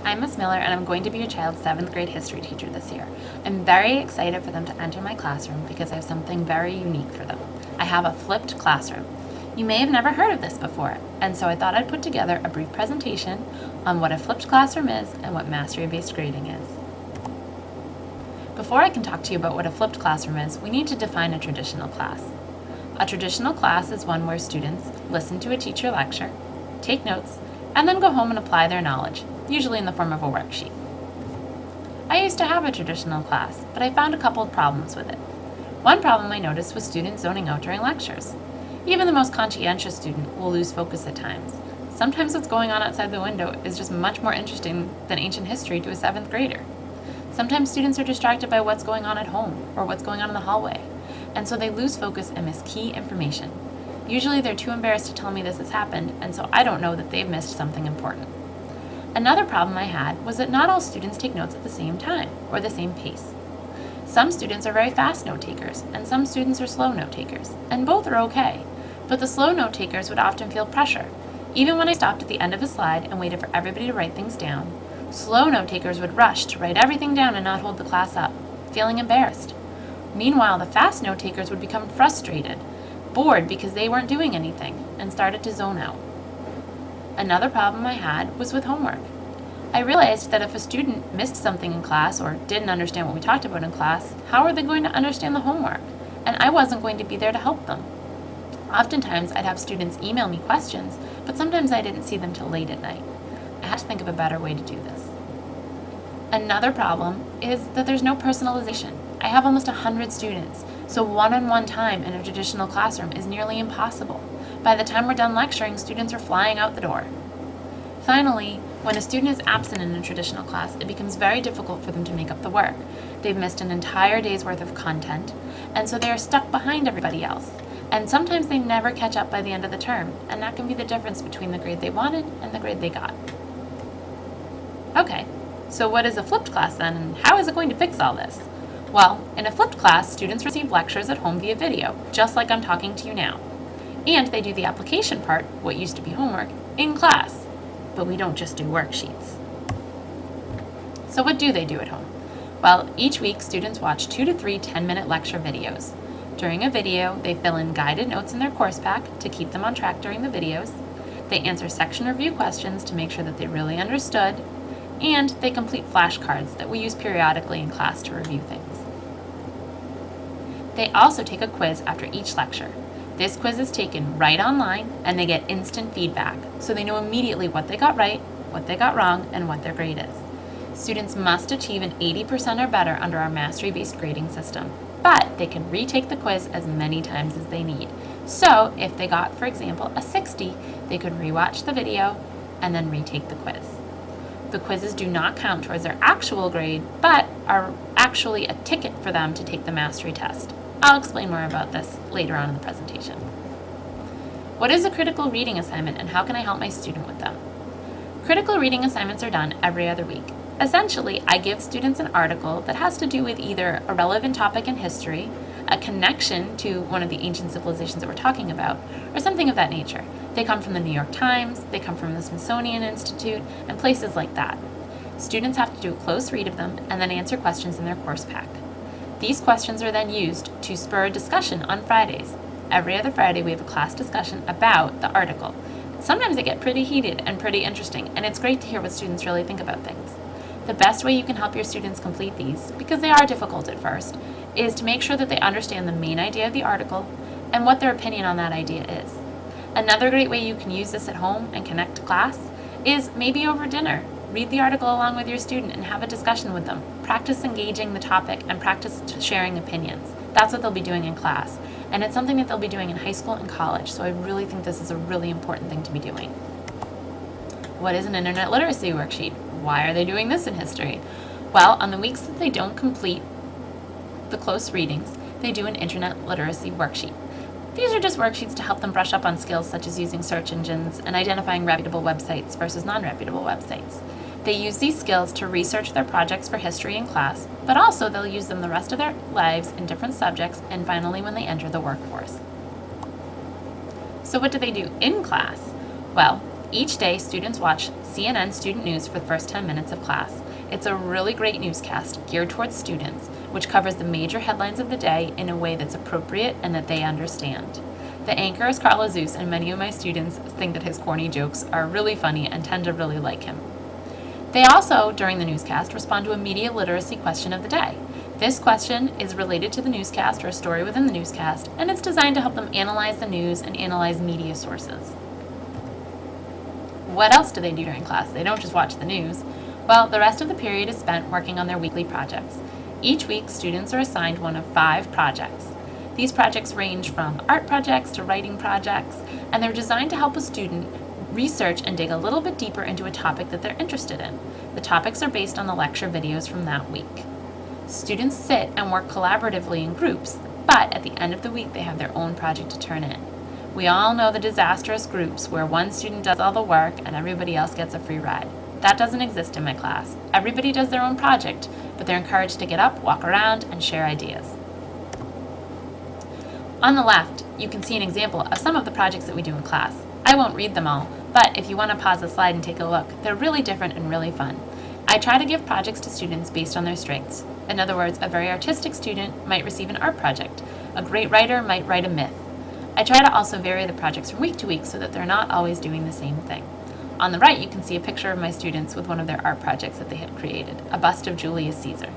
I'm Miss Miller, and I'm going to be your child's 7th grade history teacher this year. I'm very excited for them to enter my classroom because I have something very unique for them. I have a flipped classroom. You may have never heard of this before, and so I thought I'd put together a brief presentation on what a flipped classroom is and what mastery-based grading is. Before I can talk to you about what a flipped classroom is, we need to define a traditional class. A traditional class is one where students listen to a teacher lecture, take notes, and then go home and apply their knowledge, usually in the form of a worksheet. I used to have a traditional class, but I found a couple of problems with it. One problem I noticed was students zoning out during lectures. Even the most conscientious student will lose focus at times. Sometimes what's going on outside the window is just much more interesting than ancient history to a 7th grader. Sometimes students are distracted by what's going on at home or what's going on in the hallway, and so they lose focus and miss key information. Usually they're too embarrassed to tell me this has happened, and so I don't know that they've missed something important. Another problem I had was that not all students take notes at the same time or the same pace. Some students are very fast note takers, and some students are slow note takers, and both are okay. But the slow note takers would often feel pressure. Even when I stopped at the end of a slide and waited for everybody to write things down, slow note takers would rush to write everything down and not hold the class up, feeling embarrassed. Meanwhile, the fast note takers would become frustrated, bored because they weren't doing anything, and started to zone out. Another problem I had was with homework. I realized that if a student missed something in class or didn't understand what we talked about in class, how are they going to understand the homework? And I wasn't going to be there to help them. Oftentimes, I'd have students email me questions, but sometimes I didn't see them till late at night. I had to think of a better way to do this. Another problem is that there's no personalization. I have almost 100 students, so one-on-one time in a traditional classroom is nearly impossible. By the time we're done lecturing, students are flying out the door. Finally, when a student is absent in a traditional class, it becomes very difficult for them to make up the work. They've missed an entire day's worth of content, and so they are stuck behind everybody else. And sometimes they never catch up by the end of the term, and that can be the difference between the grade they wanted and the grade they got. Okay, so what is a flipped class then, and how is it going to fix all this? Well, in a flipped class, students receive lectures at home via video, just like I'm talking to you now. And they do the application part, what used to be homework, in class. But we don't just do worksheets. So what do they do at home? Well, each week students watch 2 to 3 10-minute lecture videos. During a video, they fill in guided notes in their course pack to keep them on track during the videos. They answer section review questions to make sure that they really understood. And they complete flashcards that we use periodically in class to review things. They also take a quiz after each lecture. This quiz is taken right online, and they get instant feedback, so they know immediately what they got right, what they got wrong, and what their grade is. Students must achieve an 80% or better under our mastery-based grading system, but they can retake the quiz as many times as they need. So if they got, for example, a 60, they could rewatch the video and then retake the quiz. The quizzes do not count towards their actual grade, but are actually a ticket for them to take the mastery test. I'll explain more about this later on in the presentation. What is a critical reading assignment, and how can I help my student with them? Critical reading assignments are done every other week. Essentially, I give students an article that has to do with either a relevant topic in history, a connection to one of the ancient civilizations that we're talking about, or something of that nature. They come from the New York Times, they come from the Smithsonian Institute, and places like that. Students have to do a close read of them and then answer questions in their course pack. These questions are then used to spur a discussion on Fridays. Every other Friday we have a class discussion about the article. Sometimes they get pretty heated and pretty interesting, and it's great to hear what students really think about things. The best way you can help your students complete these, because they are difficult at first, is to make sure that they understand the main idea of the article and what their opinion on that idea is. Another great way you can use this at home and connect to class is maybe over dinner. Read the article along with your student and have a discussion with them. Practice engaging the topic and practice sharing opinions. That's what they'll be doing in class. And it's something that they'll be doing in high school and college, so I really think this is a really important thing to be doing. What is an internet literacy worksheet? Why are they doing this in history? Well, on the weeks that they don't complete the close readings, they do an internet literacy worksheet. These are just worksheets to help them brush up on skills such as using search engines and identifying reputable websites versus non-reputable websites. They use these skills to research their projects for history in class, but also they'll use them the rest of their lives in different subjects and finally when they enter the workforce. So what do they do in class? Well, Each day, students watch CNN Student News for the first 10 minutes of class. It's a really great newscast geared towards students, which covers the major headlines of the day in a way that's appropriate and that they understand. The anchor is Carl Azuz, and many of my students think that his corny jokes are really funny and tend to really like him. They also, during the newscast, respond to a media literacy question of the day. This question is related to the newscast or a story within the newscast, and it's designed to help them analyze the news and analyze media sources. What else do they do during class? They don't just watch the news. Well, the rest of the period is spent working on their weekly projects. Each week, students are assigned one of 5 projects. These projects range from art projects to writing projects, and they're designed to help a student research and dig a little bit deeper into a topic that they're interested in. The topics are based on the lecture videos from that week. Students sit and work collaboratively in groups, but at the end of the week, they have their own project to turn in. We all know the disastrous groups where one student does all the work and everybody else gets a free ride. That doesn't exist in my class. Everybody does their own project, but they're encouraged to get up, walk around, and share ideas. On the left, you can see an example of some of the projects that we do in class. I won't read them all, but if you want to pause the slide and take a look, they're really different and really fun. I try to give projects to students based on their strengths. In other words, a very artistic student might receive an art project. A great writer might write a myth. I try to also vary the projects from week to week so that they're not always doing the same thing. On the right, you can see a picture of my students with one of their art projects that they had created, a bust of Julius Caesar.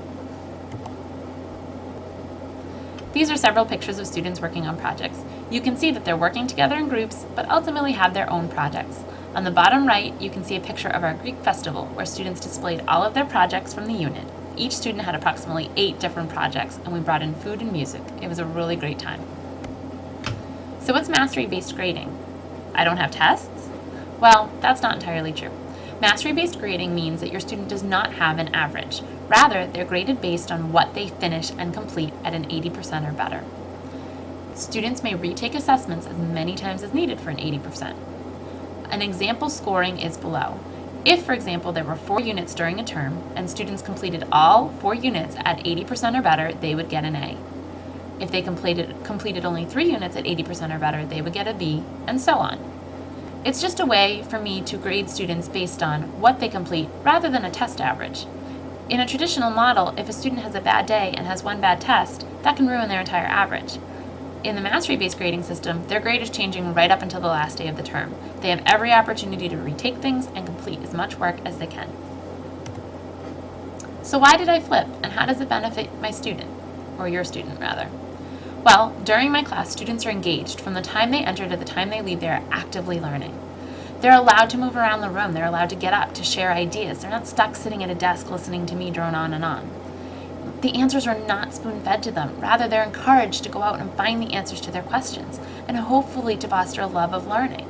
These are several pictures of students working on projects. You can see that they're working together in groups, but ultimately have their own projects. On the bottom right, you can see a picture of our Greek festival, where students displayed all of their projects from the unit. Each student had approximately 8 different projects, and we brought in food and music. It was a really great time. So what's mastery-based grading? I don't have tests? Well, that's not entirely true. Mastery-based grading means that your student does not have an average. Rather, they're graded based on what they finish and complete at an 80% or better. Students may retake assessments as many times as needed for an 80%. An example scoring is below. If, for example, there were 4 units during a term and students completed all 4 units at 80% or better, they would get an A. If they completed only 3 units at 80% or better, they would get a B, and so on. It's just a way for me to grade students based on what they complete rather than a test average. In a traditional model, if a student has a bad day and has one bad test, that can ruin their entire average. In the mastery-based grading system, their grade is changing right up until the last day of the term. They have every opportunity to retake things and complete as much work as they can. So why did I flip, and how does it benefit my student, or your student rather? Well, during my class, students are engaged. From the time they enter to the time they leave, they are actively learning. They're allowed to move around the room. They're allowed to get up, to share ideas. They're not stuck sitting at a desk listening to me drone on and on. The answers are not spoon-fed to them. Rather, they're encouraged to go out and find the answers to their questions, and hopefully to foster a love of learning.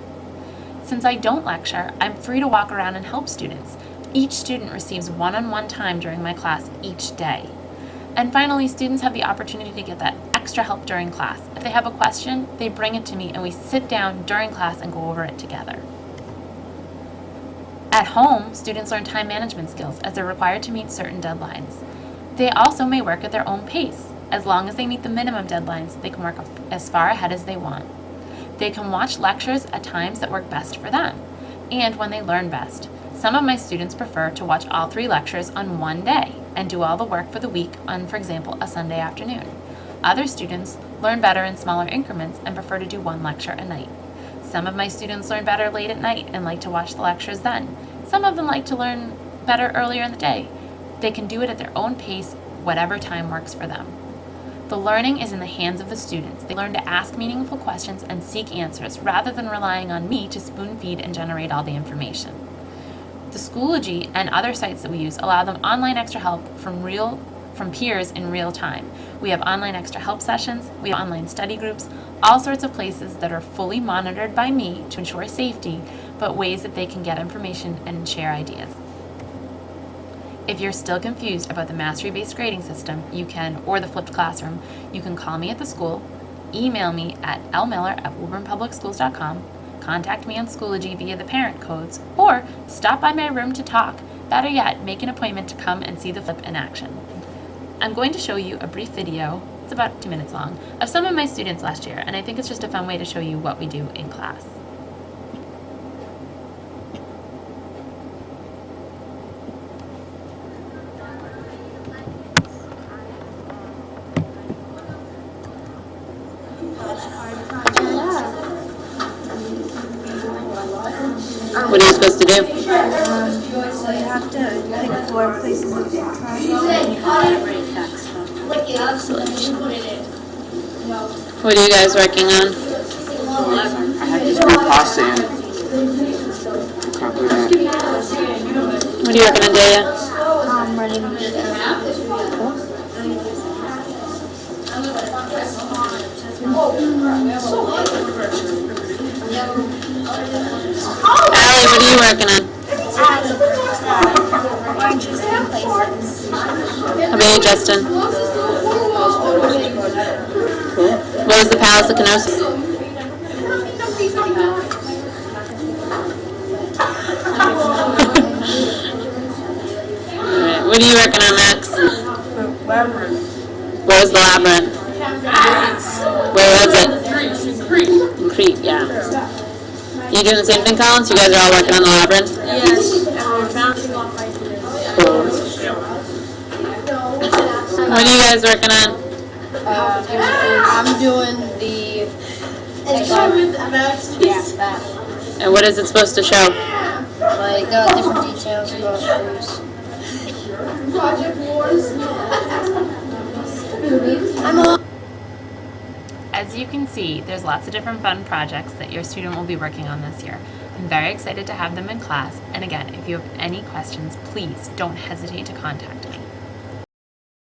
Since I don't lecture, I'm free to walk around and help students. Each student receives one-on-one time during my class each day. And finally, students have the opportunity to get that extra help during class. If they have a question, they bring it to me and we sit down during class and go over it together. At home, students learn time management skills as they're required to meet certain deadlines. They also may work at their own pace. As long as they meet the minimum deadlines, they can work as far ahead as they want. They can watch lectures at times that work best for them and when they learn best. Some of my students prefer to watch all 3 lectures on one day and do all the work for the week on, for example, a Sunday afternoon. Other students learn better in smaller increments and prefer to do 1 lecture a night. Some of my students learn better late at night and like to watch the lectures then. Some of them like to learn better earlier in the day. They can do it at their own pace, whatever time works for them. The learning is in the hands of the students. They learn to ask meaningful questions and seek answers rather than relying on me to spoon feed and generate all the information. The Schoology and other sites that we use allow them online extra help from peers in real time. We have online extra help sessions, we have online study groups, all sorts of places that are fully monitored by me to ensure safety, but ways that they can get information and share ideas. If you're still confused about the mastery-based grading system, or the flipped classroom, you can call me at the school, email me at lmiller@woburnpublicschools.com, contact me on Schoology via the parent codes, or stop by my room to talk. Better yet, make an appointment to come and see the flip in action. I'm going to show you a brief video, it's about 2 minutes long, of some of my students last year, and I think it's just a fun way to show you what we do in class. What are you supposed to do? You have to pick 4 places of interest and write facts about them. What are you guys working on? I had to screw pasta in. Can't believe that. What are you working on, Delia? Writing Allie, what are you working on? oranges and places. How about you, Justin? What is the Palace of Kenosis? Alright, what are you working on, Max? What was the labyrinth? Where was it? In Crete, yeah. You doing the same thing, Collins? You guys are all working on the labyrinth? Yes, and we're bouncing off ideas. Cool. What are you guys working on? I'm doing the that. And what is it supposed to show? Like different details about things. As you can see, there's lots of different fun projects that your student will be working on this year. I'm very excited to have them in class, and again, if you have any questions, please don't hesitate to contact me.